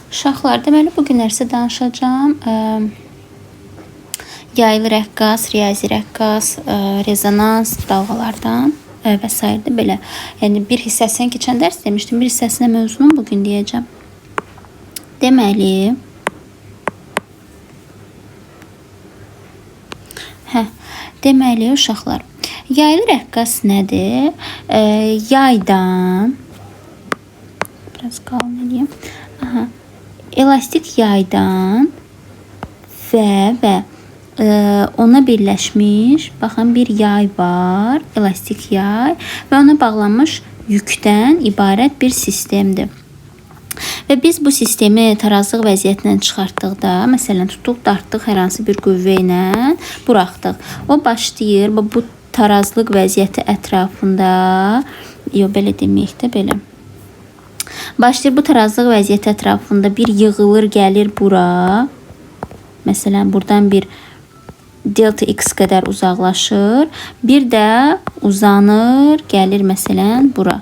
Uşaqlar, deməli bugün sizə danışacağım yaylı rəqqas, riyazi rəqqas, rezonans dalğalardan və s. belə. Yəni bir hissəsini keçən dərs demişdim, bir hissəsinə mövzunu bugün deyəcəm. Deməli uşaqlar, yaylı rəqqas nədir? Yaydan biraz qalın edeyim. Elastik yaydan və ona birləşmiş, baxın bir yay var, elastik yay və ona bağlanmış yükdən ibarət bir sistemdir. Və biz bu sistemi tarazlıq vəziyyətindən çıxartdıqda, məsələn, tutduq, dartdıq hər hansı bir qüvvə ilə buraxdıq. O başlayır bu tarazlıq vəziyyəti ətrafında, belə deməyək də belə. Başlayır bu tarazlıq vəziyyəti ətrafında bir yığılır, gəlir bura. Məsələn, buradan bir delta x qədər uzaqlaşır. Bir də uzanır, gəlir məsələn bura.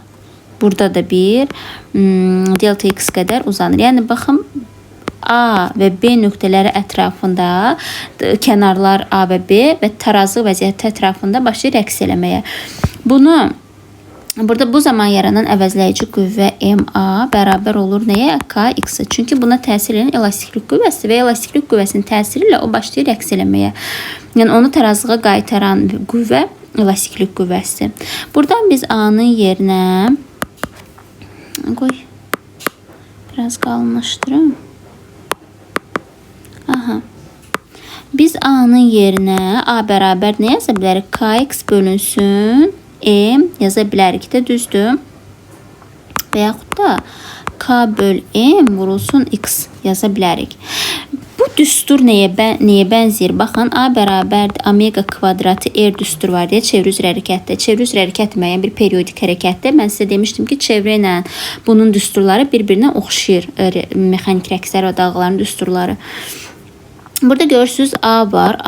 Burada da bir delta x qədər uzanır. Yəni baxın, A və B nöqtələri ətrafında kənarlar A və B və tarazlıq vəziyyəti ətrafında başlayır rəqs eləməyə. Burada bu zaman yaranan əvəzləyici qüvvə MA bərabər olur nəyə? KX. Çünki buna təsir edən elastiklik qüvvəsi və elastiklik qüvvəsinin təsiri ilə o başlayır rəqs eləməyə. Yəni onu tarazlığa qaytaran qüvvə elastiklik qüvvəsidir. Buradan biz A-nın yerinə biraz qalınlaşdırım. Biz A-nın yerinə A bərabər nə yaza bilərik? KX bölünsün M yaza bilərik də, düzdür. Və yaxud da K böl M vurulsun X yaza bilərik. Bu düstur nəyə bənzəyir? Baxın, A bərabərdir omega kvadratı R düstur var deyə çevrə üzrə hərəkətdə. Çevrə üzrə hərəkət müəyyən bir periodik hərəkətdə. Mən sizə demişdim ki, çevrə ilə bunun düsturları bir-birinə oxşayır. Mexanik rəqslər və dalğaların düsturları. Burada görürsünüz A var,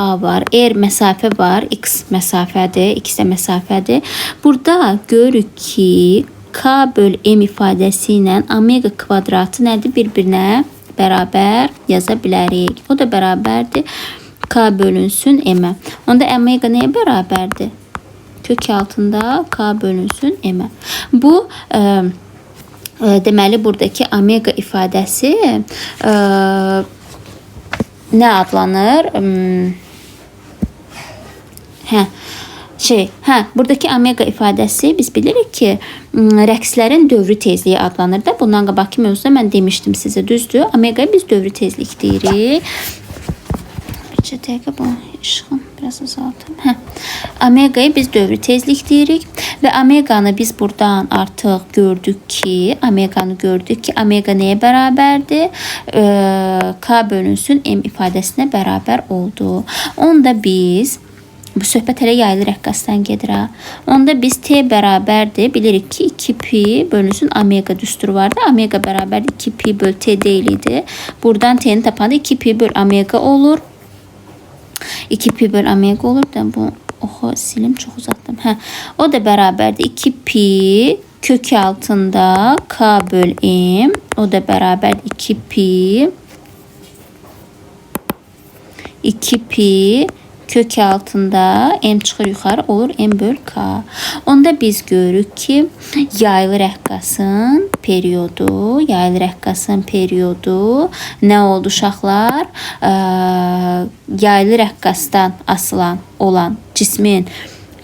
R məsafə var, X məsafədir, X də məsafədir. Burada görürük ki, K böl M ifadəsi ilə omega kvadratı nədir? Bir-birinə bərabər yaza bilərik. O da bərabərdir K bölünsün M-ə. Onda omega nəyə bərabərdir? Kök altında K bölünsün M-ə. Bu deməli buradakı omega ifadəsi nə adlanır? Buradakı omega ifadəsi biz bilirik ki, rəqslərin dövrü tezliyi adlanır da. Bundan qabaqki mövzuda mən demişdim sizə, düzdür. Omega'ya biz dövrü tezlik deyirik. Bir dəqiqə bu işığım biraz azaltım. Omega'ya biz dövrü tezlik deyirik və omeganı biz buradan artıq gördük ki, omega nəyə bərabərdir? K bölünsün M ifadəsinə bərabər oldu. Onda biz, bu söhbət hələ yaylı rəqqasdan gedir. Onda biz T bərabərdir. Bilirik ki, 2pi bölünsün omega düsturu vardı. Omega bərabərdir 2pi böl T deyildi. Buradan T'ni tapanda 2pi böl omega olur. 2pi böl omega olur. Bu oxu silim, çox uzatdım. O da bərabərdir 2pi kök altında K böl M. O da bərabərdir 2pi kök altında M çıxır yuxarı olur M böl K. Onda biz görürük ki, yaylı rəqqasın periyodu nə oldu uşaqlar? Yaylı rəqqasdan asılan olan cismin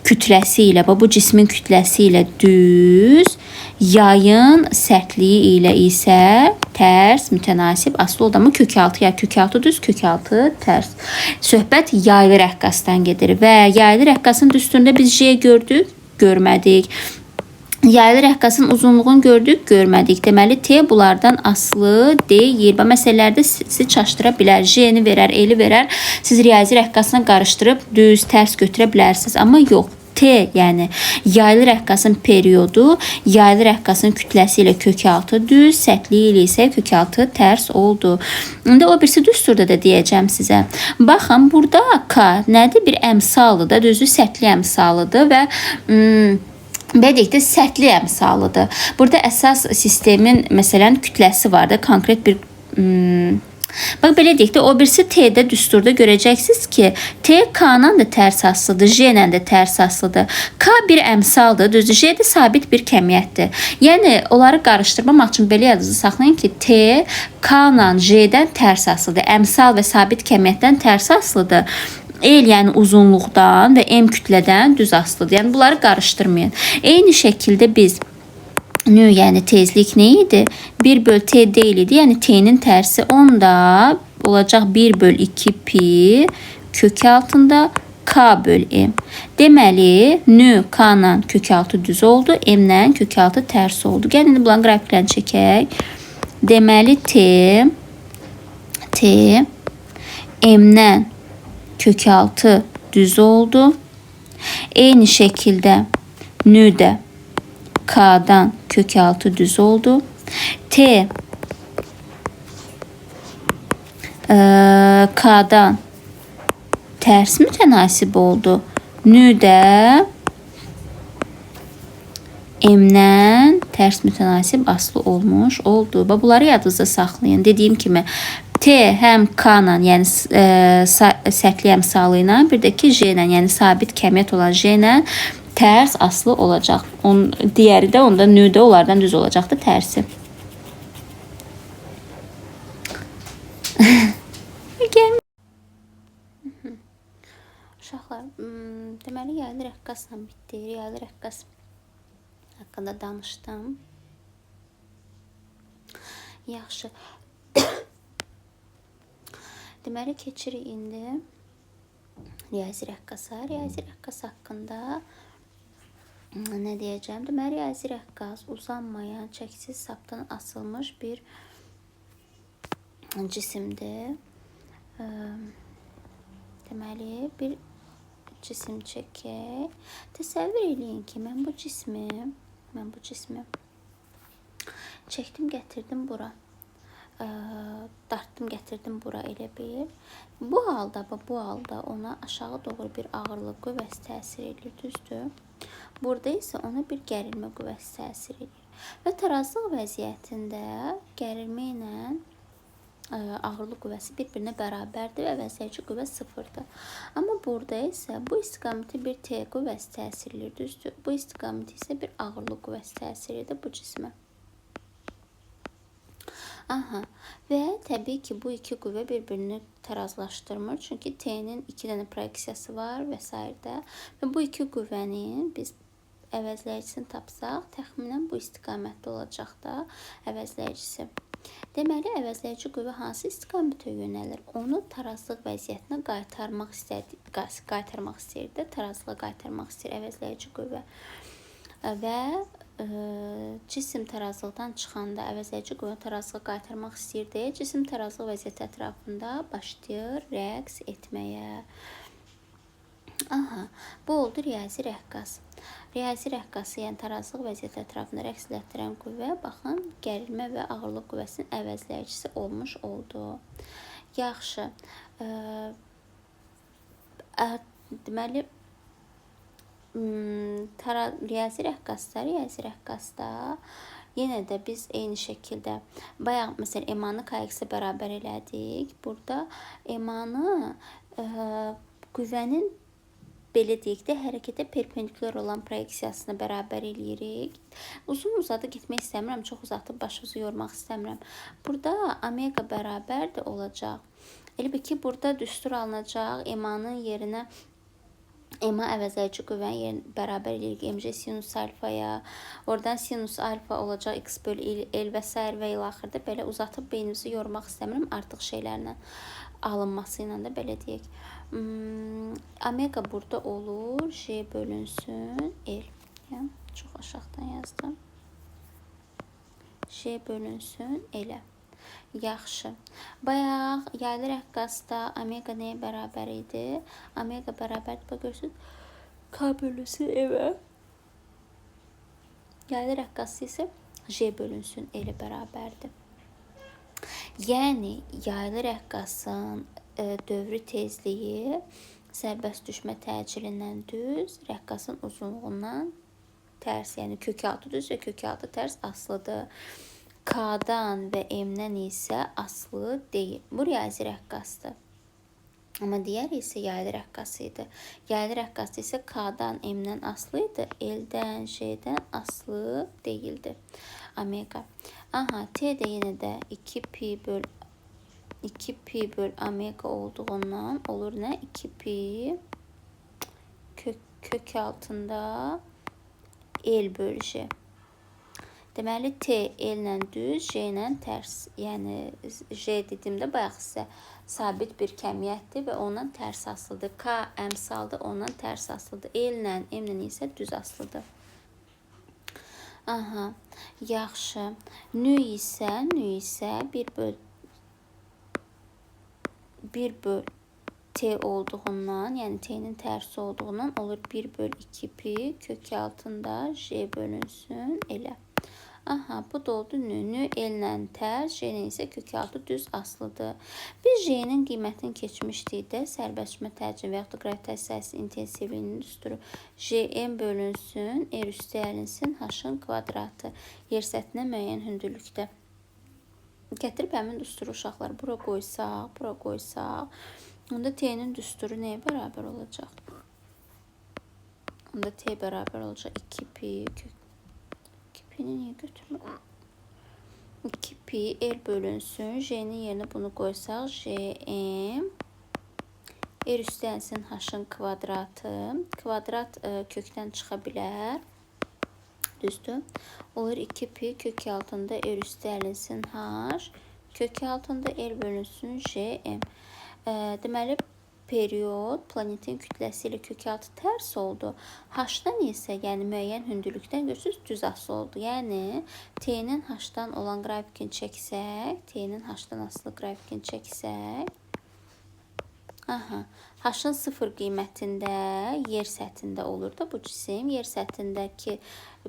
kütləsi ilə, bu cismin kütləsi ilə düz, yayın sərtliyi ilə isə tərs, mütənasib asılı oldu. Amma kökaltı, ya kökaltı düz, kökaltı tərs. Söhbət yaylı rəqqasdan gedir və yaylı rəqqasın düsturunda biz J gördük, görmədik. Yaylı rəqqasın uzunluğunu gördük, görmədik. Deməli, T bunlardan asılı deyil. Məsələlərdə sizi çaşdıra bilər. J-ni verər, E-li verər. Siz riyazi rəqqasına qarışdırıb düz, tərs götürə bilərsiniz. Amma yox. T, yəni yaylı rəqqasın periyodu, yaylı rəqqasın kütləsi ilə kökaltı düz, sərtliyi ilə isə kökaltı tərs oldu. İndi o birisi düsturda da deyəcəm sizə. Baxın, burada K nədir? Bir əmsalıdır, düzü sərtli əmsalıdır və Bədikdə sərtli əmsalıdır. Burada əsas sistemin məsələn kütləsi vardır. Konkret bir Bax belə deyək də, o birisi T-də düsturda görəcəksiniz ki, T K-la da tərs asılıdır, J-lə də tərs asılıdır. K bir əmsaldır, düzdür. J də sabit bir kəmiyyətdir. Yəni onları qarışdırmamaq üçün belə yadınızda saxlayın ki, T K-la J-dən tərs asılıdır. Əmsal və sabit kəmiyyətdən tərs asılıdır. El yəni uzunluqdan və M kütlədən düz asılıdır. Yəni bunları qarışdırmayın. Eyni şəkildə biz nü yəni tezlik nə idi? 1 böl T deyil idi. Yəni T'nin tərsi onda olacaq 1 böl 2 pi kök altında K böl M. Deməli, nü K-la kök altı düz oldu. M-lə kök altı tərs oldu. Gəlin indi bunların qrafiklərini çəkək. Deməli, T M-lə kök altı düz oldu. Eyni şəkildə nü də K'dan kök altı düz oldu. T K'dan ters mütənasib oldu. Nü də M'dən ters mütənasib aslı olmuş oldu. Bunları yadınızda saxlayın. Dediyim kimi T həm K-la, yəni sərtli əmsalı ilə, bir də ki J-lə, yəni sabit kəmiyyət olan J-lə tərs aslı olacaq. Digəri də onda nü də onlardan düz olacaqdır tərsi. Uşaqlar, deməli yaylı rəqqasla bitdi. Yaylı rəqqas haqqında danışdım. Yaxşı. Deməli keçirik indi riyazi rəqqasa. Riyazi rəqqas haqqında nə deyəcəm? Deməli riyazi rəqqas uzanmayan, çəksiz sapdan asılmış bir cisimdir. Deməli bir cisim çəkək. Təsəvvür eləyin ki, mən bu cismi çəkdim, gətirdim bura. Dartdım, gətirdim bura elə bir. Bu halda ona aşağı doğru bir ağırlıq qüvvəsi təsir edir, düzdür. Burada isə ona bir gərilmə qüvvəsi təsir edir. Və tarazlıq vəziyyətində gərilmə ilə ağırlıq qüvvəsi bir-birinə bərabərdir və vəzləyici qüvvə sıfırdır. Amma burada isə bu istiqamətə bir T qüvvəsi təsir edir, düzdür. Bu istiqamətə isə bir ağırlıq qüvvəsi təsir edir bu cismə. Və təbii ki, bu iki qüvvə bir-birini tarazlaşdırmır. Çünki T'nin 2 dənə proyeksiyası var və s. Və bu iki qüvvənin biz əvəzləyicisini tapsaq, təxminən bu istiqamətdə olacaq da əvəzləyicisi. Deməli, əvəzləyici qüvvə hansı istiqamətə yönəlir? Onu tarazlıq vəziyyətinə qaytarmaq istəyir. Tarazlığa qaytarmaq istəyir əvəzləyici qüvvə. Və cisim tarazlıqdan çıxanda əvəzləyici qüvvə tarazlığa qaytarmaq istəyir deyə cisim tarazlıq vəziyyəti ətrafında başlayır rəqs etməyə. Bu oldu riyazi rəqqas. Riyazi rəqqası, yəni tarazlıq vəziyyəti ətrafında rəqs etdirən qüvvə, baxın, gərilmə və ağırlıq qüvvəsinin əvəzləyicisi olmuş oldu. Yaxşı. Deməli, riyazi rəqqasda yenə də biz eyni şəkildə bayaq məsələn emanı KX-ə bərabər elədik. Burada emanı qüvvənin belə deyək də hərəkətə perpendikular olan proyeksiyasına bərabər eləyirik. Uzun uzadı getmək istəmirəm, çox uzatıb başınızı yormaq istəmirəm. Burada omega bərabər də olacaq. Elə bir ki, burada düstur alınacaq, emanın yerinə EMA əvəzləyici qüvvənin bərabər eləyirik MC sinus alfaya. Oradan sinus alfa olacaq x böl L və s. və ilə axırda belə uzatıb beynimizi yormaq istəmirəm artıq şeylərlə alınması ilə də belə deyək. Omega burada olur. J bölünsün L. Çox aşağıdan yazdım. J bölünsün L-ə. Yaxşı. Bayaq yaylı rəqqasda omega nəyə bərabər idi? Omega bərabərdir. Bax görürsünüz. K bölünsün evə. Yaylı rəqqası isə J bölünsün L-ə bərabərdir. Yəni yaylı rəqqasın dövrü tezliyi sərbəst düşmə təcilindən düz, rəqqasın uzunluğundan tərs, yəni kök altı düz və kök altı tərs asılıdır. K-dan və M-dən isə asılı deyil. Bu riyazi rəqqasdır. Amma digəri isə yaylı rəqqası idi. Yaylı rəqqası isə K-dan, M-dən asılı idi. L-dən, J-dən asılı değildi. Omega. Aha, T də yenə də 2pi böl omega olduğundan olur nə? 2pi kök altında L böl J. Deməli, T L ilə düz, J ilə tərs. Yəni, J dediyimdə bayaq sizə sabit bir kəmiyyətdir və ondan tərs asılıdır. K əmsaldır, ondan tərs asılıdır. L ilə, M ilə isə düz asılıdır. Aha, yaxşı. Nü isə 1 böl T olduğundan, yəni T'nin tərsi olduğundan olur 1 böl 2pi kök altında J bölünsün elə. Aha, bu da oldu nü. Nü L-lə tərs, J-lə isə kök altı düz asılıdır. Biz J-nin qiymətini keçmişdik də, sərbəstləşmə təcili və yaxud da qravitasiyası intensivliyinin düsturu. J-M bölünsün, R üstü əlinsin, H-ın kvadratı. Yer səthinə müəyyən hündürlükdə. Gətirib həmin düsturu uşaqlar bura qoysaq, onda T-nin düsturu nəyə bərabər olacaq? Onda T bərabər olacaq 2pi kök. 2pi'ni niyə götürmürəm? 2pi R bölünsün. J'nin yerine bunu qoysaq. JM R üstü əlsin H-ın kvadratı. Kvadrat kökdən çıxa bilər. Düzdür. Olur 2pi kök altında R üstü əlinsin H. Kök altında R bölünsün JM. Deməli, period planetin kütləsi ilə kök altı tərs oldu. H-dan isə, yəni müəyyən hündürlükdən görürsünüz, düz asılı oldu. Yəni, T-nin H-dan olan qrafikini çəksək, T-nin H-dan asılı qrafikini çəksək, aha, H-ın 0 qiymətində yer səthində olur da bu cisim. Yer səthindəki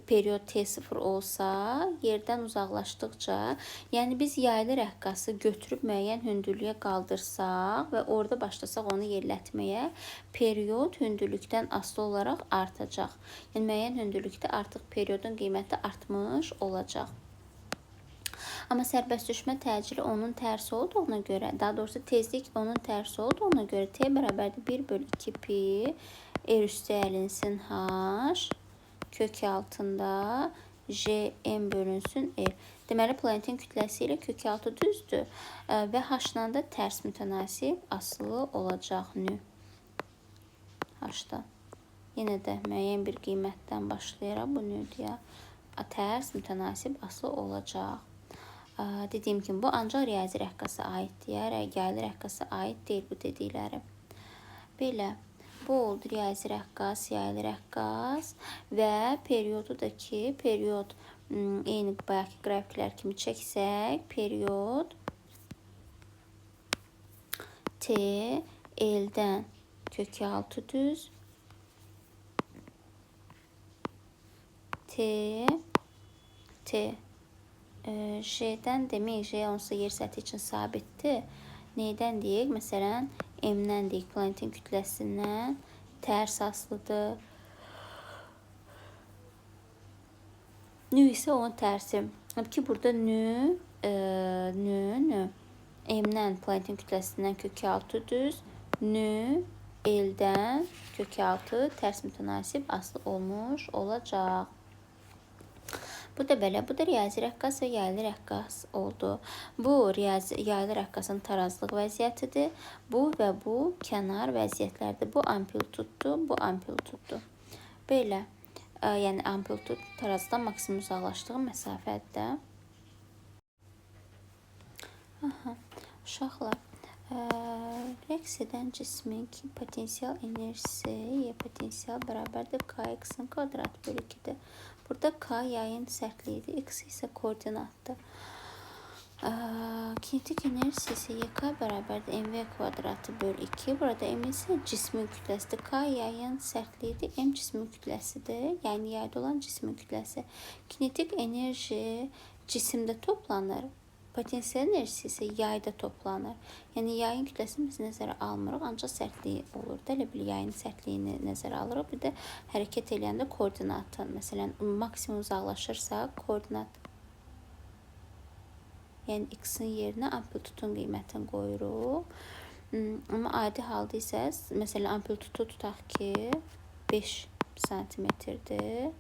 period T0 olsa, yerdən uzaqlaşdıqca, yəni biz yaylı rəqqası götürüb müəyyən hündürlüyə qaldırsaq və orada başlasaq onu yerlətməyə, period hündürlükdən asılı olaraq artacaq. Yəni müəyyən hündürlükdə artıq periodun qiyməti artmış olacaq. Amma sərbəstləşmə təcili onun tərsi olduğuna görə, daha doğrusu tezlik onun tərsi olduğuna görə T bərabərdir 1 böl 2pi R üstü əlinsin H kök altında JM bölünsün R. Deməli, planetin kütləsi ilə kök altı düzdür və H-la da tərs mütənasib asılı olacaq nü. H-da. Yenə də müəyyən bir qiymətdən başlayaraq bu nüdüyə tərs mütənasib asılı olacaq. Dediyim kimi, bu ancaq riyazi rəqqasa aiddir. Yaylı rəqqasa aid deyil bu dedikləri. Belə, bu oldu riyazi rəqqas, yaylı rəqqas və periodu da ki, period eyni bayaqki qrafiklər kimi çəksək, period T L-dən kök altı düz, T J'dən demək, J onsa yer səthi üçün sabitdir. Neydən deyək? Məsələn, M-dən deyək, planetin kütləsindən tərs asılıdır. Nü isə onun tərsi. Ki, burada nü, M-dən planetin kütləsindən kök altı düz, nü, L-dən kök altı tərs mütənasib asılı olmuş olacaq. Bu da belə, bu da riyazi rəqqas və yaylı rəqqas oldu. Bu yaylı rəqqasın tarazlıq vəziyyətidir. Bu və bu kənar vəziyyətlərdir. Bu amplituddur, bu amplituddur. Belə, yəni amplitud tarazdan maksimum uzaqlaşdığı məsafədir. Aha, uşaqlar, rəqs edən cismin potensial enerjisi, potensial bərabərdir kx-ın kvadrat bölü 2-dir. Burada k yayın sərtliyidir, x isə koordinatdır. Kinetik enerjisi isə YK bərabərdir mv kvadratı böl 2. Burada m isə cismin kütləsidir. K yayın sərtliyidir, m cismin kütləsidir. Yəni yayda olan cismin kütləsi. Kinetik enerji cisimdə toplanır. Potensial enerjisi isə yayda toplanır. Yəni yayın kütləsini biz nəzərə almırıq, ancaq sərtliyi olur da. Elə bil yayın sərtliyini nəzərə alırıq. Bir də hərəkət edəndə koordinatın. Məsələn, maksimum uzaqlaşırsa koordinat Yəni x-in yerinə amplitudun qiymətini qoyuruq. Amma adi halda isə, məsələn, amplitudu tutaq ki, 5 santimetrdir.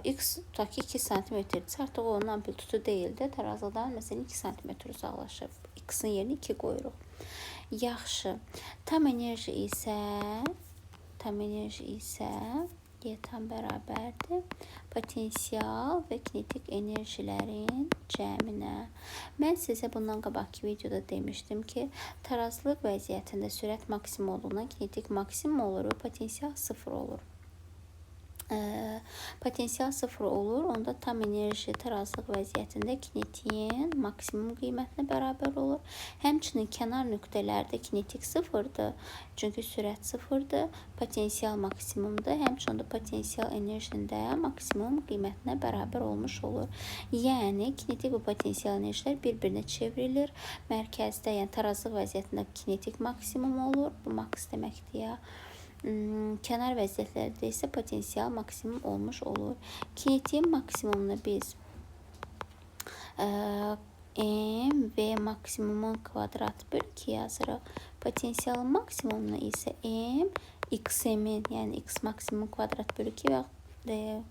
X tutaq ki 2 santimetrdir. Artıq onun amplitudu deyildi. Tarazıdan məsələn 2 santimetr uzaqlaşıb. X-in yerinə 2 qoyuruq. Yaxşı. Tam enerji isə Y tam bərabərdir potensial və kinetik enerjilərin cəminə. Mən sizə bundan qabaqki videoda demişdim ki, tarazlıq vəziyyətində sürət maksimum olduğundan kinetik maksimum olur və potensial 0 olur. Potensial 0 olur, onda tam enerji tarazlıq vəziyyətində kinetiğin maksimum qiymətinə bərabər olur. Həmçinin kənar nöqtələrdə kinetik 0-dır, çünki sürət 0-dır, potensial maksimumdur. Həmçinin potensial enerjinin də maksimum qiymətinə bərabər olmuş olur. Yəni kinetik və potensial enerjilər bir-birinə çevrilir. Mərkəzdə, yəni tarazlıq vəziyyətində kinetik maksimum olur. Bu maks deməkdir ya. Kənar vəziyyətlərdə isə potensial maksimum olmuş olur. Kinetiğin maksimumunu biz m v maksimumun kvadratı bölü 2 yazırıq. Potensialın maksimumunu isə m xm'in, yəni x maksimum kvadrat bölü 2 və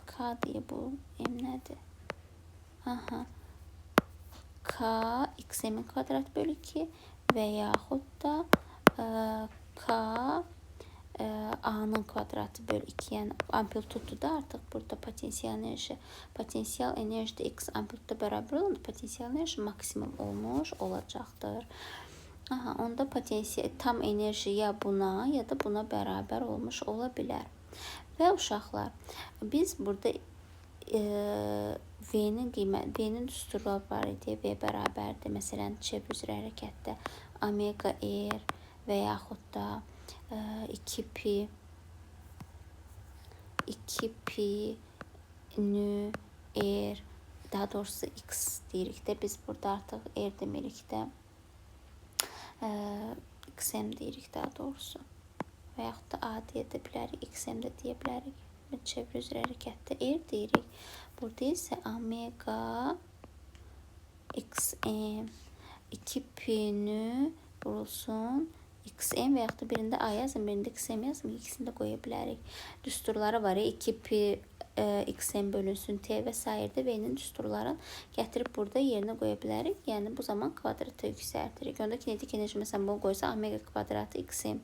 k deyə bu m nədir? K xm'in kvadrat bölü 2 və yaxud da K A'nın kvadratı bölü 2, yəni amplitudu da artıq burada potensial enerji. Potensial enerji də x amplituda bərabər olanda potensial enerji maksimum olmuş olacaqdır. Onda potensial tam enerji ya buna ya da buna bərabər olmuş ola bilər. Və uşaqlar, biz burada V'nin qiyməti, V'nin düsturları var idi. V bərabərdir. Məsələn, çevre üzrə hərəkətdə omega r və yaxud da 2pi nü r, daha doğrusu x deyirik də, biz burada artıq r demirik də, xm deyirik daha doğrusu. Və yaxud da a deyə də bilərik, xm də deyə bilərik. Çevre üzrə hərəkətdə r deyirik. Burada isə omega xm 2pi nü vurulsun xm və yaxud da birində a yazın, birində xm yazın, ikisini də qoya bilərik. Düsturları var ya, 2pi xm bölünsün t və s. V'nin düsturlarını gətirib burada yerinə qoya bilərik. Yəni bu zaman kvadratı yüksəltirik. Onda kinetik enerji məsələn bunu qoysa omega kvadratı xm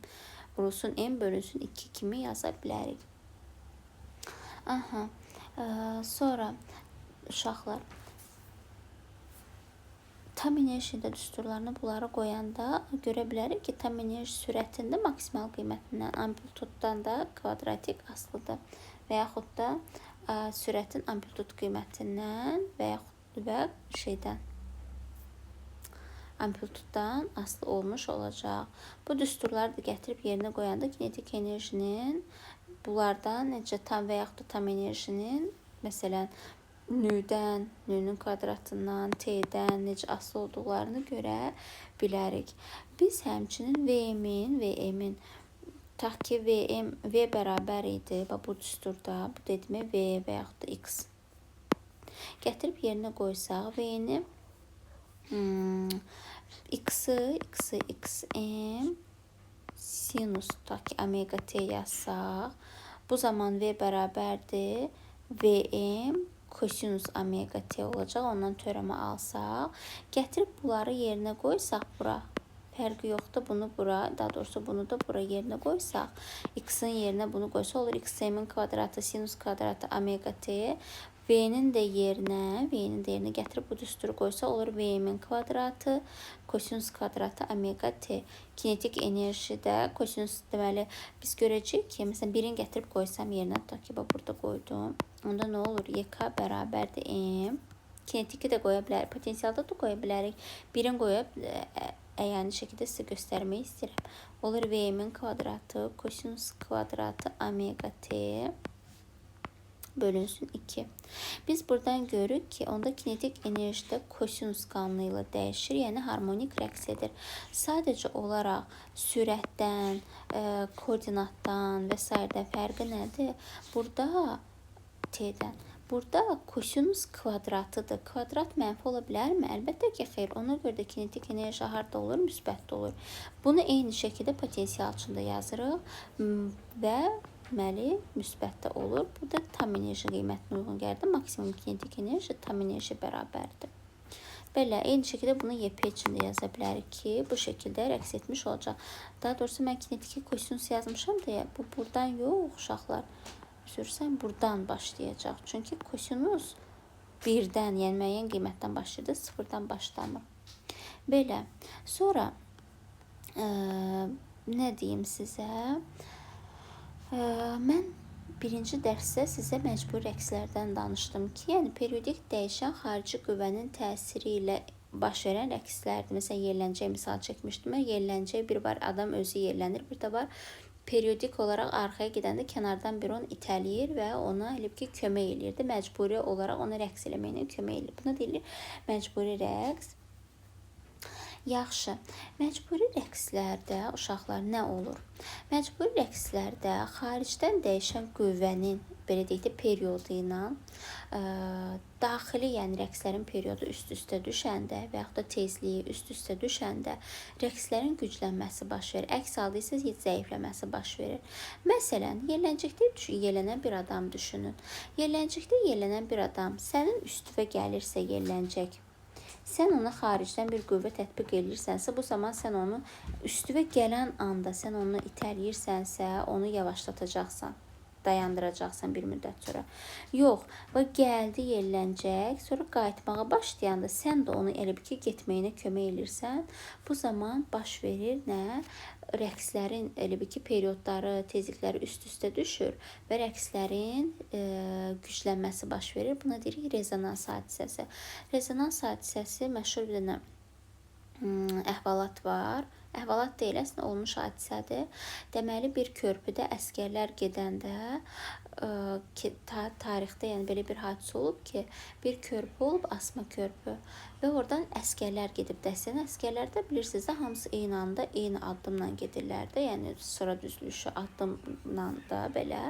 vurulsun m bölünsün 2 kimi yaza bilərik. Sonra uşaqlar, tam enerjide düsturlarını bunları qoyanda görə bilərik ki, tam enerji sürətində maksimal qiymətindən, amplituddan da kvadratik asılıdır. Və yaxud da sürətin amplitud qiymətindən və yaxud da amplituddan asılı olmuş olacaq. Bu düsturları da gətirib yerinə qoyanda kinetik enerjinin bunlardan necə tam və yaxud da tam enerjinin məsələn nüdən, nünün kvadratından, t'dən necə asılı olduqlarını görə bilərik. Biz həmçinin V'min tutaq ki, V bərabər idi. Bu düsturda, bu dediyimə V və yaxud da X. Gətirib yerinə qoysaq, V'ni X'i xm sinus tutaq ki, omega t yazsaq, bu zaman V bərabərdir Vm kosinus omega t olacaq. Ondan törəmə alsaq, gətirib bunları yerinə qoysaq bura, fərqi yoxdur, bunu bura, daha doğrusu bunu da bura yerinə qoysaq, x-in yerinə bunu qoysa olur xm'in kvadratı sinus kvadratı omega t, V'nin də yerinə gətirib bu düsturu qoysa olur V'min kvadratı kosinus kvadratı omega t. Kinetik enerji də kosinus, deməli biz görəcəyik ki, məsələn birini gətirib qoysam yerinə, tutaq ki, burada qoydum. Onda nə olur? YK bərabərdir M. Kinetiki də qoya bilərik, potensialda da qoya bilərik. Birini qoyub əyani şəkildə sizə göstərmək istəyirəm. Olur V'min kvadratı kosinus kvadratı omega t bölünsün 2. Biz buradan görürük ki, onda kinetik enerjidə kosinus qanunu ilə dəyişir, yəni harmonik rəqs edir. Sadəcə olaraq sürətdən, koordinatdan və s. fərqi nədir? Burada t'dən. burada kosinus kvadratıdır. Kvadrat mənfi ola bilərmi? Əlbəttə ki, xeyr. Ona görə də kinetik enerji harda olur? Müsbətdə olur. Bunu eyni şəkildə potensial üçün də yazırıq və deməli müsbətdə olur. Bu da tam enerji qiymətinə uyğun gəldi. Maksimum kinetik enerji tam enerji bərabərdir. Belə, eyni şəkildə bunu YP üçün də yaza bilərik ki, bu şəkildə rəqs etmiş olacaq. Daha doğrusu mən kinetiki kosinus yazmışam deyə, bu buradan yox, uşaqlar. Üzürsən, buradan başlayacaq. Çünki kosinus birdən, yəni müəyyən qiymətdən başlayır, sıfırdan başlamır. Belə, sonra nə deyim sizə? Mən birinci dərsdə sizə məcburi rəqslərdən danışdım ki, yəni periodik dəyişən xarici qüvvənin təsiri ilə baş verən rəqslərdir. Məsələn, yerləncək misal çəkmişdim. Yerləncək bir var, adam özü yerlənir. Bir də var, periodik olaraq arxaya gedəndə kənardan bir onu itələyir və ona elə ki, kömək eləyirdi. Məcburi olaraq ona rəqs eləməyinə kömək eləyir. Buna deyilir məcburi rəqs. Yaxşı, məcburi rəqslərdə uşaqlar nə olur? Məcburi rəqslərdə xaricdən dəyişən qüvvənin, belə deyək də, periodu ilə daxili, yəni rəqslərin periodu üst-üstə düşəndə və yaxud da tezliyi üst-üstə düşəndə rəqslərin güclənməsi baş verir. Əks halda isə zəifləməsi baş verir. Məsələn, yerləncəkdə yerlənən bir adam düşünün. Yerləncəkdə yerlənən bir adam sənin üstüvə gəlirsə yerləncək, sən ona xaricdən bir qüvvə tətbiq edirsənsə, bu zaman sən onu üstüvə gələn anda sən onu itəliyirsənsə, onu yavaşlatacaqsan, dayandıracaqsan bir müddət sonra. Yox, və gəldi yerlənəcək, sonra qayıtmağa başlayanda sən də onu elə bir ki, getməyinə kömək edirsən, bu zaman baş verir nə? Rəqslərin elə bir ki, periodları, tezlikləri üst-üstə düşür və rəqslərin güclənməsi baş verir. Buna deyirik rezonans hadisəsi. Rezonans hadisəsi məşhur bir dənə əhvalat var. Əhvalat deyil, əslində olmuş hadisədir. Deməli, bir körpüdə əskərlər gedəndə tarixdə yəni belə bir hadisə olub ki, bir körpü olub, asma körpü və oradan əskərlər gedib dəstəyən. Əskərlər də bilirsiniz də, hamısı eyni anda, eyni addımla gedirlər də, yəni sıra düzülüşü addımla da belə.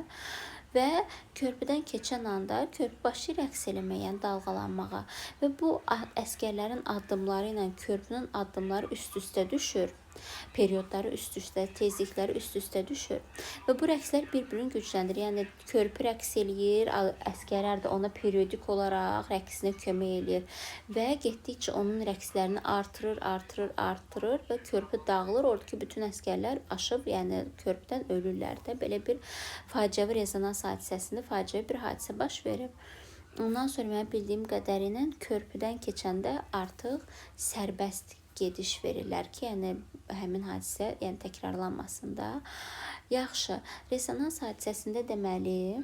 Və körpüdən keçən anda körpü başlayır rəqs eləməyə, yəni dalğalanmağa və bu əskərlərin addımları ilə körpünün addımları üst-üstə düşür. Periodları üst-üstə, tezlikləri üst-üstə düşür və bu rəqslər bir-birini gücləndirir. Yəni körpü rəqs eləyir, əskərlər də ona periodik olaraq rəqsinə kömək eləyir və getdikcə onun rəqslərini artırır və körpü dağılır. Oradakı bütün əskərlər aşıb, yəni körpüdən ölürlər də. Belə bir faciəvi rezonans hadisəsində faciəvi bir hadisə baş verib. Ondan sonra mən bildiyim qədərilə körpüdən keçəndə artıq sərbəst gediş verirlər ki, yəni həmin hadisə yəni təkrarlanmasın da. Yaxşı, rezonans hadisəsində deməli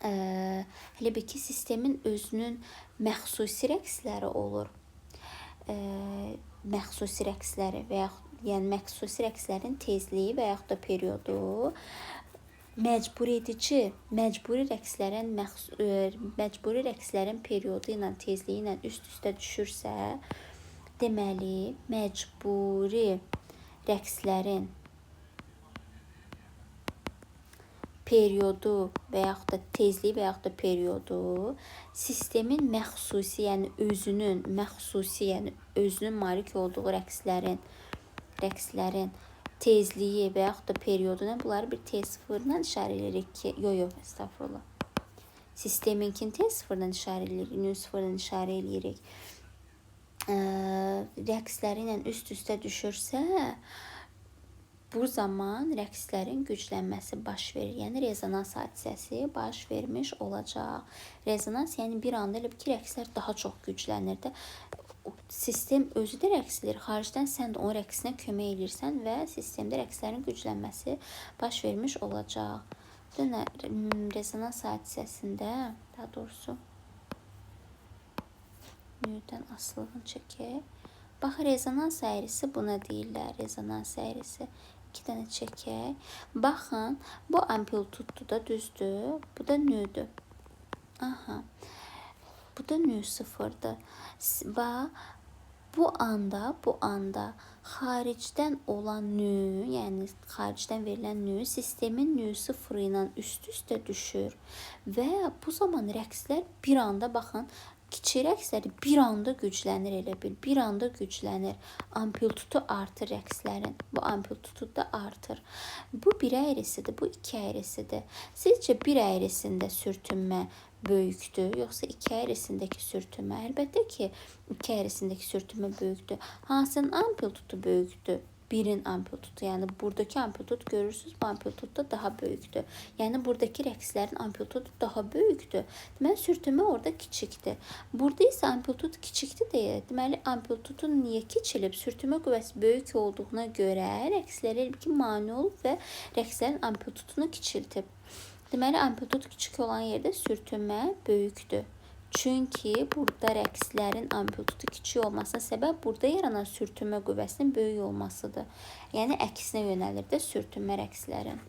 elə bir ki, sistemin özünün məxsusi rəqsləri olur. Məxsusi rəqsləri və yaxud yəni məxsusi rəqslərin tezliyi və yaxud da periodu məcburi rəqslərin periodu ilə tezliyi ilə üst-üstə düşürsə, deməli, məcburi rəqslərin periodu və yaxud da tezliyi və yaxud da periodu sistemin məxsusi, yəni özünün malik olduğu rəqslərin tezliyi və yaxud da periyoduna bunları bir T0 ilə işarə edirik ki, estağfurullah. Sisteminkini T0 ilə işarə edirik, N0 ilə işarə edirik. Rəqsləri ilə üst-üstə düşürsə, bu zaman rəqslərin güclənməsi baş verir. Yəni rezonans hadisəsi baş vermiş olacaq. Rezonans yəni bir anda elə ki, rəqslər daha çox güclənir də. Sistem özü də rəqs edir. Xaricdən sən də o rəqsinə kömək edirsən və sistemdə rəqslərin güclənməsi baş vermiş olacaq. Rezonans hadisəsində, daha doğrusu nüvdən asılığını çəkək. Bax, rezonans əyrisi buna deyirlər. Rezonans əyrisi. 2 dənə çəkək. Baxın, bu amplituddur da, düzdür. Bu da nüdür. Aha. Bu da nü sıfırdır. Bax, Bu anda xaricdən olan nü, yəni xaricdən verilən nü sistemin nü sıfırı ilə üst-üstə düşür və bu zaman rəqslər bir anda baxın kiçik rəqsləri bir anda güclənir elə bil. Bir anda güclənir. Amplitudu artır rəqslərin. Bu amplitudu da artır. Bu bir əyrisidir, bu iki əyrisidir. Sizcə bir əyrisində sürtünmə böyükdür, yoxsa iki əyrisindəki sürtünmə? Əlbəttə ki, iki əyrisindəki sürtünmə böyükdür. Hansının amplitudu böyükdür? Birin amplitudu, yəni buradakı amplitudu görürsünüz, bu amplitudu da daha böyükdür. Yəni buradakı rəqslərin amplitudu daha böyükdür. Deməli sürtünmə orada kiçikdir. Burada isə amplitudu kiçikdir deyə, deməli amplitudu niyə kiçilib? Sürtünmə qüvvəsi böyük olduğuna görə rəqslərə ki mane olub və rəqslərin amplitudunu kiçiltib. Deməli amplitudu kiçik olan yerdə sürtünmə böyükdür. Çünki burada rəqslərin amplitudu kiçik olmasına səbəb burada yaranan sürtünmə qüvvəsinin böyük olmasıdır. Yəni əksinə yönəlir də sürtünmə rəqslərin.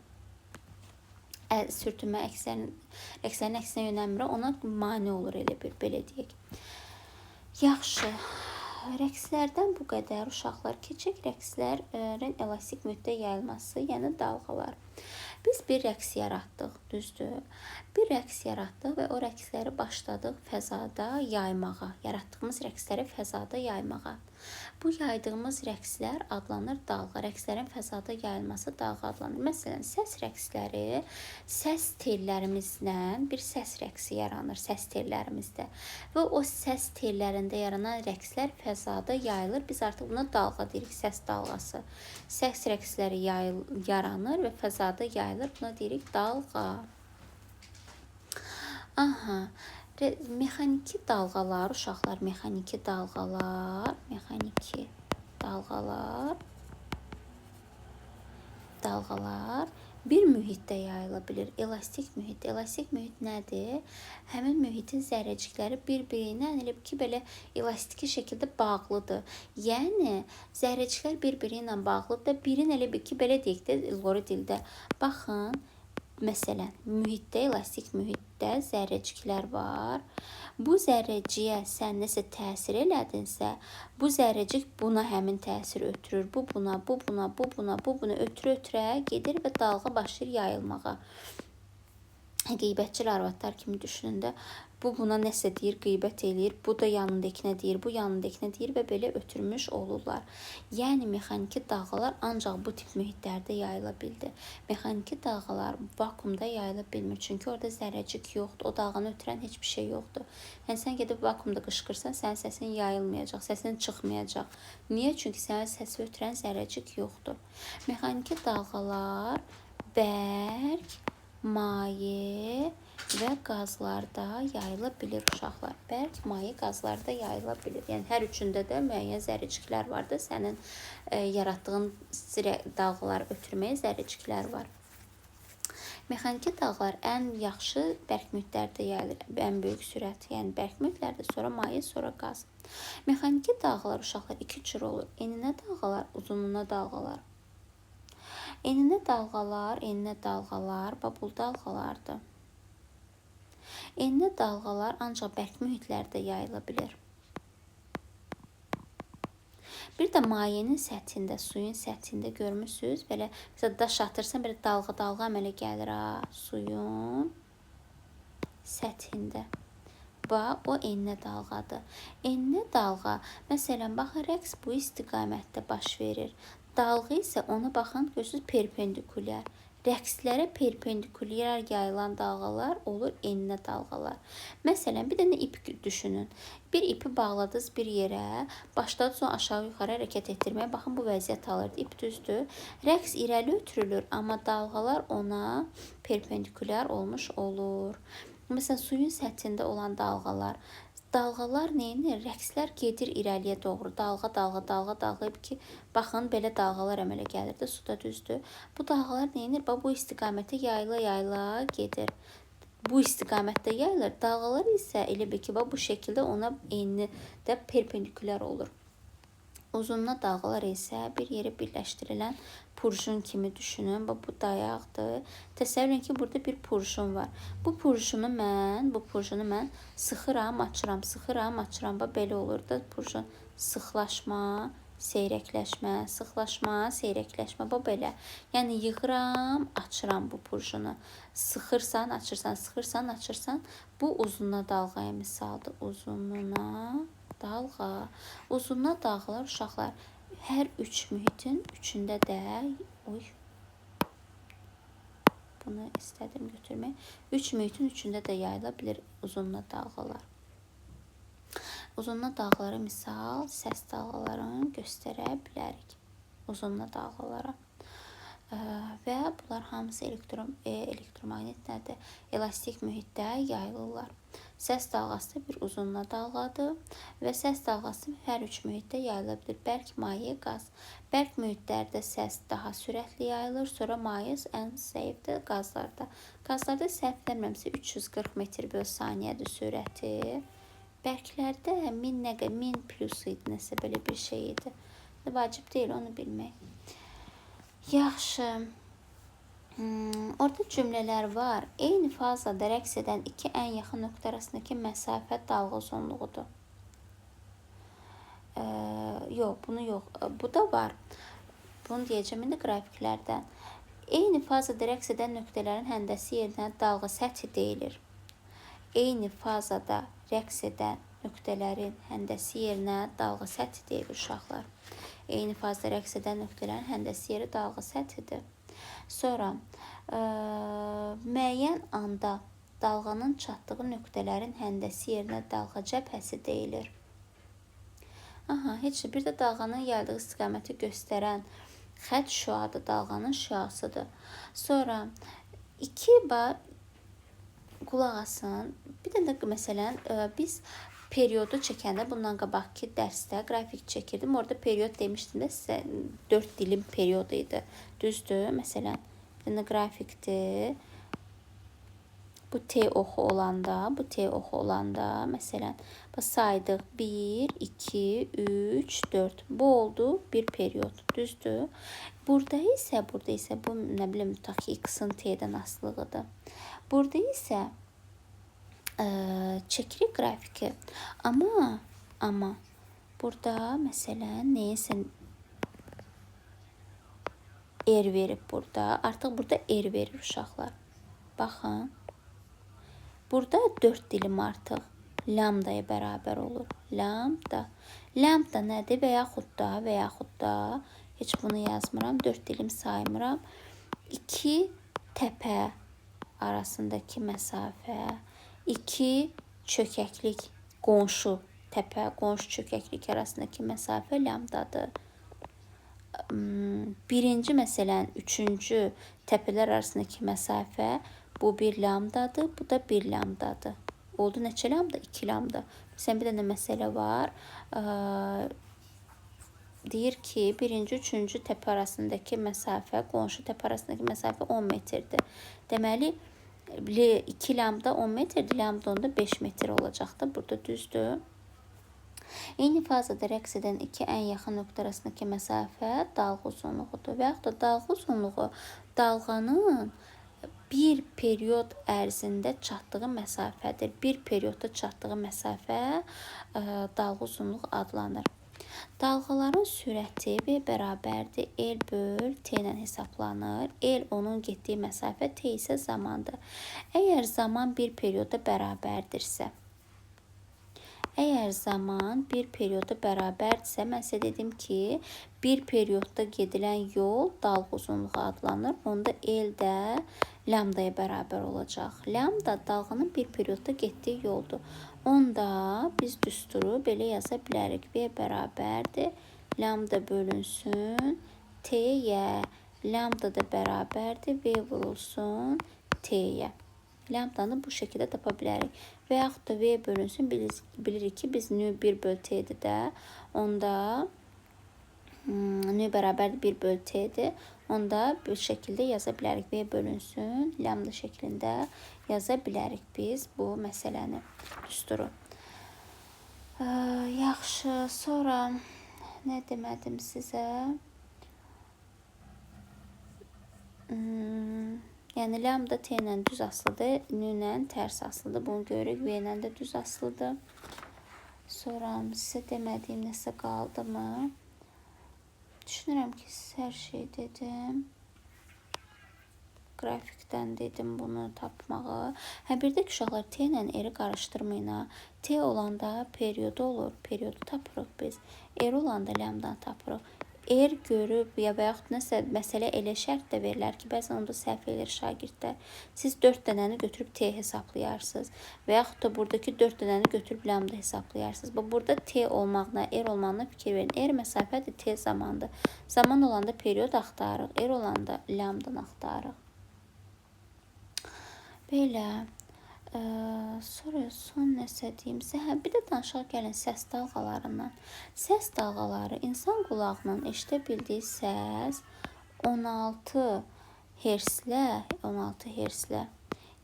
Sürtünmə rəqslərin əksinə yönəlmir, ona mane olur elə bir, belə deyək. Yaxşı. Rəqslərdən bu qədər uşaqlar. Keçək rəqslərin elastik mühitdə yayılması, yəni dalğalar. Biz bir rəqs yaratdıq, düzdür? Bir rəqs yaratdıq və o rəqsləri başladıq fəzada yaymağa. Yaratdığımız rəqsləri fəzada yaymağa. Bu yaydığımız rəqslər adlanır dalğa. Rəqslərin fəzada yayılması dalğa adlanır. Məsələn, səs rəqsləri, səs tellərimizlə bir səs rəqsi yaranır səs tellərimizdə. Və o səs tellərində yaranan rəqslər fəzada yayılır. Biz artıq buna dalğa deyirik, səs dalğası. Səs rəqsləri yaranır və fəzada yayılır. Buna deyirik dalğa. Aha. Mexaniki dalğalar, uşaqlar, mexaniki dalğalar bir mühitdə yayıla bilir. Elastik mühit. Elastik mühit nədir? Həmin mühitin zərrəcikləri bir-birinə elə ki, belə elastiki şəkildə bağlıdır. Yəni, zərrəciklər bir-biri ilə bağlıdır. Birin elə bir ki, belə deyək də, lori dildə. Baxın, məsələn, mühitdə, elastik mühitdə zərrəciklər var. Bu zərrəciyə sən nəsə təsir elədinsə, bu zərrəcik buna həmin təsir ötürür. Bu buna ötürə gedir və dalğa başlayır yayılmağa. Qeybətçi arvadlar kimi düşünün də, bu buna nəsə deyir, qeybət eləyir, bu da yanındakinə deyir, bu yanındakinə deyir və belə ötürmüş olurlar. Yəni, mexaniki dalğalar ancaq bu tip mühitlərdə yayıla bildi. Mexaniki dalğalar vakuumda yayıla bilmir, çünki orada zərrəcik yoxdur, o dalğanı ötürən heç bir şey yoxdur. Yəni, sən gedib vakuumda qışqırsan, sənin səsin yayılmayacaq, səsin çıxmayacaq. Niyə? Çünki sənin səsi ötürən zərrəcik yoxdur. Mexaniki dalğalar bərk, maye və qazlarda yayıla bilir uşaqlar. Bərk, maye, qazlarda yayıla bilir. Yəni, hər üçündə də müəyyən zərrəciklər var da, sənin yaratdığın dalğaları ötürməyə zərrəciklər var. Mexaniki dalğalar ən yaxşı bərk mühitlərdə yayılır. Ən böyük sürət, yəni bərk mühitlərdə, sonra maye, sonra qaz. Mexaniki dalğalar uşaqlar iki cür olur. Eninə dalğalar, uzunluğuna dalğalar. Eninə dalğalar, babul dalğalardır. Eninə dalğalar ancaq bərk mühitlərdə yayıla bilir. Bir də mayenin səthində, suyun səthində görmüsünüz, belə daş atırsan, belə dalğa əmələ gəlir suyun səthində. O eninə dalğadır. Eninə dalğa, məsələn, baxın, rəqs bu istiqamətdə baş verir. Dalğa isə ona baxın, görürsünüz, perpendikulyar. Rəqslərə perpendikulyar yayılan dalğalar olur eninə dalğalar. Məsələn, bir dənə ip düşünün. Bir ipi bağladınız bir yerə, başladınız onu aşağı-yuxarı hərəkət etdirməyə. Baxın, bu vəziyyət alırdı. İp düzdür. Rəqs irəli ötürülür, amma dalğalar ona perpendikulyar olmuş olur. Məsələn, suyun səthində olan dalğalar neyinir? Rəqslər gedir irəliyə doğru. Dalğa ki, baxın, belə dalğalar əmələ gəlir də suda, düzdür. Bu dalğalar neyinir? Bu istiqamətə yayıla gedir. Bu istiqamətdə yayılır. Dalğalar isə elə bir ki, bu şəkildə ona eyni də perpendikulyar olur. Uzunluğa dalğalar isə bir yerə birləşdirilən purjun kimi düşünün. Bu dayaqdır. Təsəvvür edin ki, burada bir purjun var. Bu purjunu mən sıxıram, açıram, sıxıram, açıram. Belə olur da purjun sıxlaşma, seyrəkləşmə, sıxlaşma, seyrəkləşmə. Bu belə. Yəni yığıram, açıram bu purjunu. Sıxırsan, açırsan, sıxırsan, açırsan. Bu uzunluğa dalğaya misaldır. Uzunluğuna dalğa. Uzunluğa dalğalar uşaqlar hər üç mühitin üçündə də bunu istədim götürmək. Üç mühitin üçündə də yayıla bilir uzunluğa dalğalar. Uzunluğa dalğalara misal səs dalğalarını göstərə bilərik. Uzunluğa dalğalara. Və bunlar hamısı elektromagnet nədir? Elastik mühitdə yayılırlar. Səs dalğası bir uzunluğa dalğadır və səs dalğası hər üç mühitdə yayıla bilir. Bərk, maye, qaz. Bərk mühitlərdə səs daha sürətli yayılır, sonra maye ən zəifdir qazlarda. Qazlarda səhv etmirəmsə 340 metr/saniyədir sürəti. Bərklərdə 1000 plus idi, nəsə belə bir şey idi. Vacib deyil onu bilmək. Yaxşı. Orada cümlələr var. Eyni fazada rəqs edən iki ən yaxın nöqtə arasındakı məsafə dalğa uzunluğudur. Yox, bunu yox. Bu da var. Bunu deyəcəm indi qrafiklərdən. Eyni fazada rəqs edən nöqtələrin həndəsi yerinə dalğa səthi deyilir. Eyni fazada rəqs edən nöqtələrin həndəsi yerinə dalğa səthi deyilir uşaqlar. Eyni fazada rəqs edən nöqtələrin həndəsi yeri dalğa səthidir. Sonra müəyyən anda dalğanın çatdığı nöqtələrin həndəsi yerinə dalğa cəbhəsi deyilir. Heç bir də dalğanın yayıldığı istiqaməti göstərən xətt şüadır, dalğanın şüasıdır. Sonra qulaq asın. Bir də məsələn biz periodu çəkəndə bundan qabaqki dərsdə qrafik çəkirdim. Orada period demişdim də sizə 4 dilim periodu idi. Düzdür? Məsələn, bir qrafikdir. Bu T oxu olanda, məsələn, saydıq 1, 2, 3, 4. Bu oldu bir period. Düzdür? Burada isə bu nə bilim tutaq ki, X-in T-dən asılılığıdır. Burada isə çəkirik qrafiki. Amma burada məsələn neyəsə verir burada. Artıq burada verir uşaqlar. Baxın. Burada 4 dilim artıq lambdaya bərabər olur. Lambda. Lambda nədir? Və yaxud da heç bunu yazmıram. 4 dilim saymıram. 2 təpə arasındakı məsafə, 2 çökəklik, qonşu təpə, qonşu çökəklik arasındakı məsafə lambdadır. Birinci məsələn, üçüncü təpələr arasındakı məsafə bu bir lambdadır, bu da bir lambdadır. Oldu neçə lambda? 2 lambda. Məsələn, bir dənə məsələ var. Deyir ki, birinci, üçüncü təpə arasındakı məsafə, qonşu təpə arasındakı məsafə 10 metrdir. Deməli, 2 lambda 10 metrdir, lambda onda 5 metr olacaqdır. Burada düzdür. Eyni fazada rəqs edən iki ən yaxın nöqtə arasındakı məsafə dalğa uzunluğudur. Və yaxud da dalğa uzunluğu dalğanın bir period ərzində çatdığı məsafədir. Bir periodda çatdığı məsafə dalğa uzunluğu adlanır. Dalğaların sürəti V bərabərdir L böl T ilə hesablanır. L onun getdiyi məsafə, T isə zamandır. Əgər zaman bir periyoda bərabərdirsə, mən sizə dedim ki, bir periyodda gedilən yol dalğa uzunluğu adlanır. Onda L də lambdaya bərabər olacaq. Lambda dalğanın bir periyodda getdiyi yoldur. Onda biz düsturu belə yaza bilərik. V bərabərdir. Lambda bölünsün T-yə. Lambda da bərabərdir. V vurulsun T-yə. Lambdanı bu şəkildə tapa bilərik. Və yaxud da V bölünsün. Bilirik ki, biz nü 1 böl T-dir də. Onda nü bərabərdir 1 böl T-dir. Onda bu şəkildə yaza bilərik. V bölünsün. Lambda şəklində yaza bilərik biz bu məsələni, düsturu. Yaxşı, sonra Nə demədim sizə? Yəni lambda T ilə düz asılıdır, N ilə tərs asılıdır. Bunu görürük, V ilə də düz asılıdır. Sonra sizə demədiyim nəsə qaldı mı? Düşünürəm ki, hər şey dedim. Qrafikdən dedim bunu tapmağı. Bir də ki, uşaqlar T ilə R-i qarışdırmayın. T olanda periodu olur. Periodu tapırıq biz. R olanda lambdan tapırıq. R görüb ya və yaxud nəsə məsələ elə şərt də verilər ki, bəzən onda səhv edir şagirdlər. Siz 4 dənəni götürüb T hesaplayarsınız və yaxud da buradakı 4 dənəni götürüb lambda hesaplayarsınız. Burada T olmağına, R olmağına fikir verin. R məsafədir, T zamandır. Zaman olanda period axtarırıq, R olanda lambdan axtarırıq. Belə. Sonra son nəsə deyimsə, bir də danışaq gəlin səs dalğalarından. Səs dalğaları insan qulağının eşidə bildiyi səs 16 hertzlə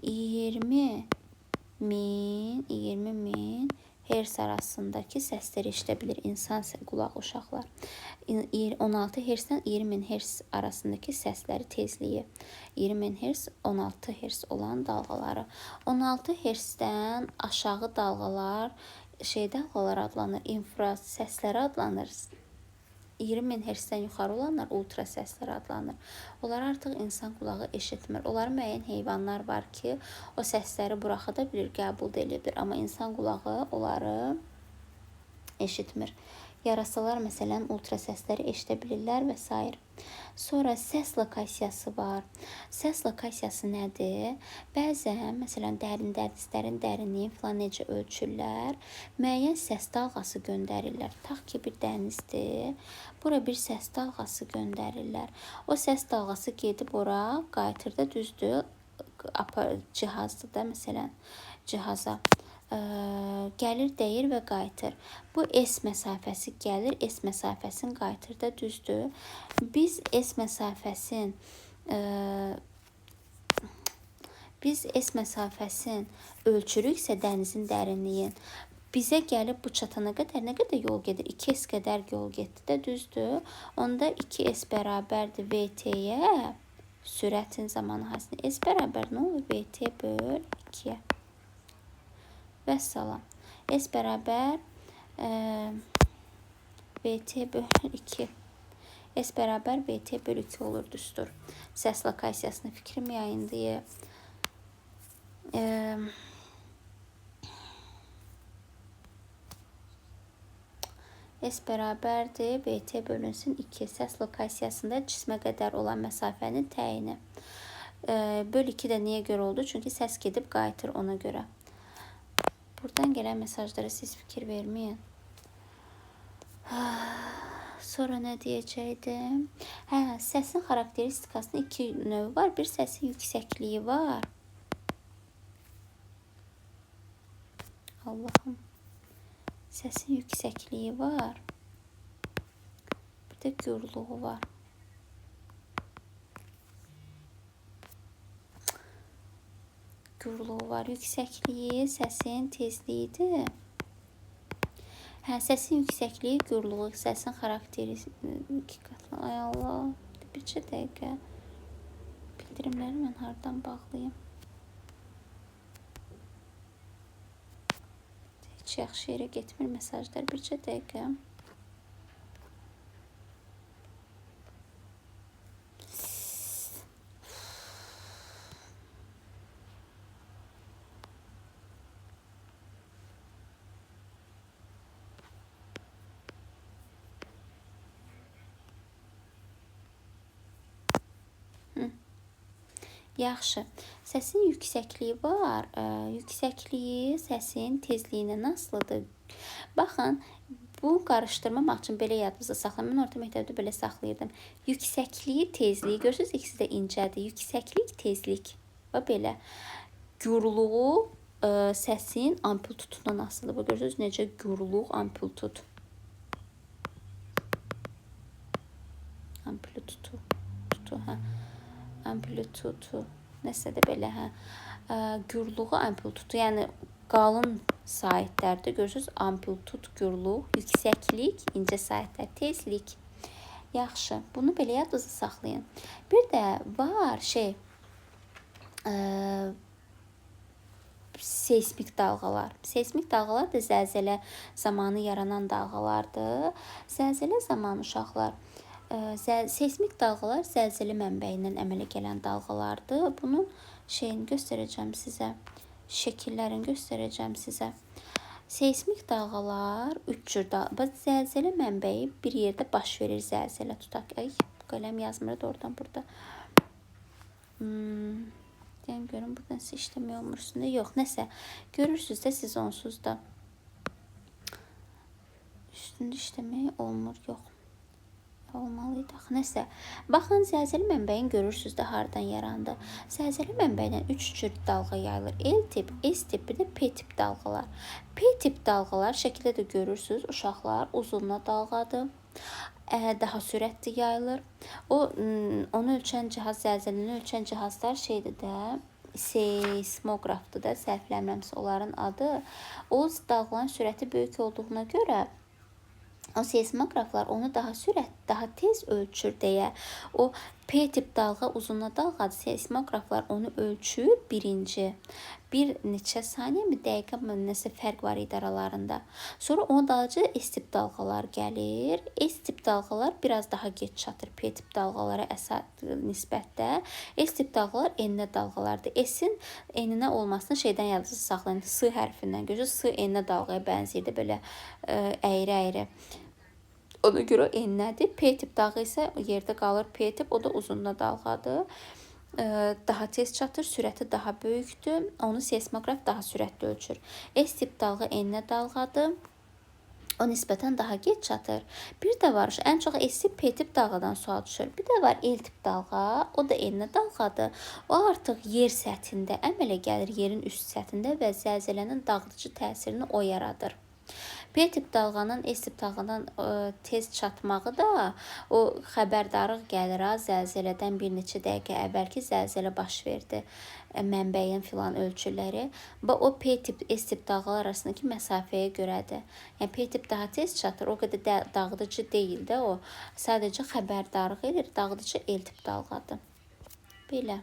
20 min hertz arasındakı səsləri eşidə bilir insan qulağı uşaqlar. 16 hertzdən 20 min hertz arasındakı səsləri tezliyi. 20 min hertz, 16 hertz olan dalğaları. 16 hertzdən aşağı dalğalar, dalğalar adlanır, infra səsləri adlanır. 20 min hertzdən yuxarı olanlar ultra səslər adlanır. Onlar artıq insan qulağı eşitmir. Onların müəyyən heyvanlar var ki, o səsləri buraxa da bilir, qəbul da edə bilir. Amma insan qulağı onları eşitmir. Yarasalar məsələn ultra səsləri eşidə bilirlər və s. Sonra səs lokasiyası var. Səs lokasiyası nədir? Bəzən məsələn dənizlərin dərinliyi falan necə ölçürlər? Müəyyən səs dalğası göndərirlər. Taq ki bir dənizdir. Bura bir səs dalğası göndərirlər. O səs dalğası gedib ora, qayıtır da düzdür. Cihazdır da məsələn cihaza. Gəlir, dəyir və qayıtır. Bu S məsafəsi gəlir, S məsafəsini qayıtır da düzdür. Biz S məsafəsini ölçürüksə dənizin dərinliyin, bizə gəlib bu çatana qədər nə qədər yol gedir? 2S qədər yol getdi də düzdür. Onda 2S bərabərdir VT-yə, sürətin zamanı hasını. S bərabər nə olur? VT böl 2-yə. Vəssalam. S bərabər VT böl 2. S bərabər VT böl 2 olur düzdür. Səs lokasiyasını fikrim yayınlayır. S bərabərdir VT bölünsün 2. Səs lokasiyasında cismə qədər olan məsafənin təyini. Böl 2 də niyə görə oldu? Çünki səs gedib qayıtır ona görə. Buradan gələn mesajlara siz fikir verməyin. Sonra nə deyəcəkdim? Səsin xarakteristikasının 2 növü var. Bir səsin yüksəkliyi var. Allahım. Səsin yüksəkliyi var. Bir də gürlüğü var. Gürlüğü var. Yüksəkliyi səsin tezliyidir. Səsin yüksəkliyi, gürlüğü, səsin xarakteri 2 qatlı. Ay Allah. Bircə dəqiqə. Bildirimləri mən hardan bağlayayım? Heç yaxşı yerə getmir mesajlar. Bircə dəqiqə. Yaxşı. Səsin yüksəkliyi var. Yüksəkliyi səsin tezliyinə asılıdır. Baxın, bu qarışdırmamaq üçün belə yadınızda saxlayın. Mən orta məktəbdə belə saxlayırdım. Yüksəkliyi, tezliyi. Görürsünüz, ikisi də incədir. Yüksəklik, tezlik. Və belə. Gürlüğü səsin amplitutundan asılıdır. Görürsünüz, necə gürlüğ, amplitut. Amplitutu. Nəsə də belə, gürlüğü, amplitutu. Yəni, qalın saytlərdə görürsünüz amplitude, gürlük, yüksəklik, incə saytlar, tezlik. Yaxşı, bunu belə yadınızda saxlayın. Bir də var seismik dalğalar. Seismik dalğalar da zəlzələ zamanı yaranan dalğalardır. Zəlzələ zamanı uşaqlar seismik dalğalar zəlzələ mənbəyindən əmələ gələn dalğalardır. Bunun şeyini göstərəcəm sizə. Şəkillərini göstərəcəm sizə. Seismik dalğalar 3 cür zəlzələ mənbəyi bir yerdə baş verir zəlzələ tutaq. Ay, qələm yazmır doğrudan burada. Deyəm görün buradan sizə işləmək olmur üstündə. Yox, nəsə. Görürsünüz də siz onsuz da. Üstündə işləmək olmur, yox. Olmalıydı. Nəsə. Baxın, zəlzələ mənbəyin görürsünüz də hardan yarandı. Zəlzələ mənbəyindən 3 cür dalğa yayılır. L tip, S tip, bir də P tip dalğalar. P tip dalğalar şəkildə də görürsünüz. Uşaqlar uzunluğa dalğadır. Daha sürətli yayılır. Onu ölçən cihaz, zəlzələni ölçən cihazlar şeydir də, seismoqrafdır da, səhvləmirəmsə onların adı. O dalğaların sürəti böyük olduğuna görə o seismoqraflar onu daha tez ölçür deyə. O P tip dalğa uzunluğa dalğadır. Seismoqraflar onu ölçür birinci. Bir neçə saniyə mi, dəqiqə mi, nəsə fərq var idi aralarında. Sonra ona dalıcı S tip dalğalar gəlir. S tip dalğalar biraz daha geç çatır P tip dalğalara nisbətdə. S tip dalğalar enli dalğalardır. S-in eninə olmasını şeydən yadınızda saxlayın. S hərfindən görürsünüz. S enli dalğaya bənzəyirdi, belə əyri-əyri. Ona görə enlidir. P tip dalğa isə yerdə qalır P tip, o da uzunluğa dalğadır. Daha tez çatır, sürəti daha böyükdür. Onu seismoqraf daha sürətli ölçür. S tip dalğa enli dalğadır. O nisbətən daha geç çatır. Bir də var, ən çox S tip, P tip dalğadan sual düşür. Bir də var L tip dalğa, o da enli dalğadır. O artıq yer səthində əmələ gəlir, yerin üst səthində və zəlzələnin dağıdıcı təsirini o yaradır. P tip dalğanın S tip dalğadan tez çatmağı da o xəbərdarlıq gəlir zəlzələdən bir neçə dəqiqə əvvəlki zəlzələ baş verdi. Mənbəyin filan ölçüləri və o P tip, S tip dalğalar arasındakı məsafəyə görədir. Yəni P tip daha tez çatır, o qədər dağıdıcı deyil də o. Sadəcə xəbərdarlıq edir, dağıdıcı L tip dalğadır. Belə.